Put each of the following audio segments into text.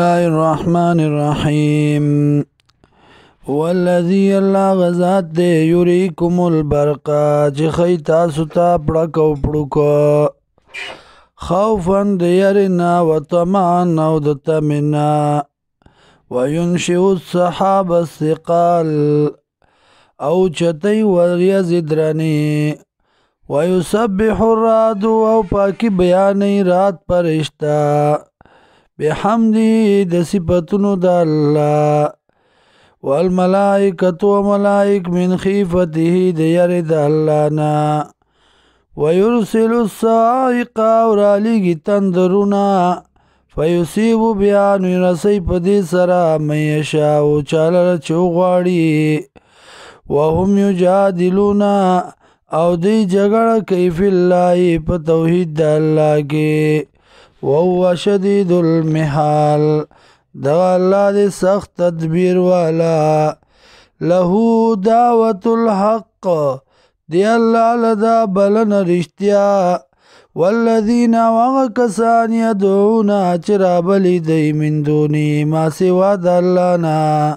الله الرحمن الرحیم والذی اللہ غزات دے یریکم البرقا چی خی تاسو تا پڑکو پڑکو خوفا دیرنا و طمعا او دتمنا وینشئ السحاب الثقال او چتی وریز درنی ویسبح الرعد او پاکی بیانی رات پرشتا بحمدی د صفتونو د الله والملائکۃ و ملائک من خیفته د یری د الله نا ويرسل الصاعق اور علیگی تندرونا فیصیب بیان رسی پدی سرا من یشاء چالر چوغاڑی وهم یجادلون او دی جگڑ کیف اللہ پا توحید د اللہ کے وهو شدید المحال دغا اللہ دے سخت تدبیر والا لہو دعوت الحق دی اللہ لدا بلن رشتیا والذین وغکسان یدعونا چرا بلی دی من دونی ما سوا دا اللہ نا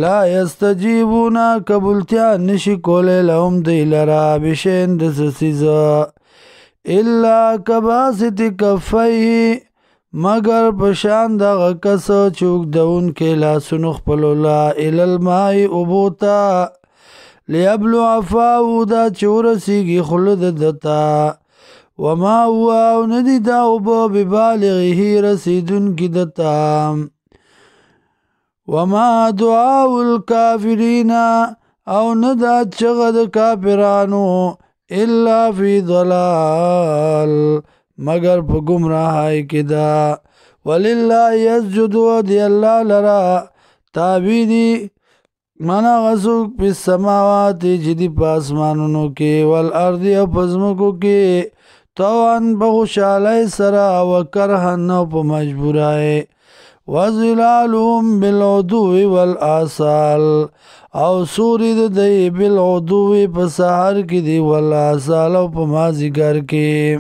لا یستجیبونا قبولتیان نشکولے لهم دی لرا بشین دس سیزا الا کباسط کفیه مگر پشان دا غکس چوک دون کے لاسنو خپلولا الالمائی ابوتا لیبلو عفاو دا چورسیگی خلد دتا وما ہوا او ندی دا ابو ببالغی رسیدن کی دتا وما دعاو الکافرین او ندا چغد کافرانو الا فی ضلال مگر پا گمراہائی کدا وللہ یسجدو دی اللہ لرا تابیدی منا غسوک پی السماوات جدی پاسمانونو کے والارضی او پزمکو کے توان بخوشالائی سرا وکرہن او پا مجبورائے وظلالهم بالعدو والآصال او سوری دی بالعدو پا سحر کی دی والآصال او پا مازیگر کے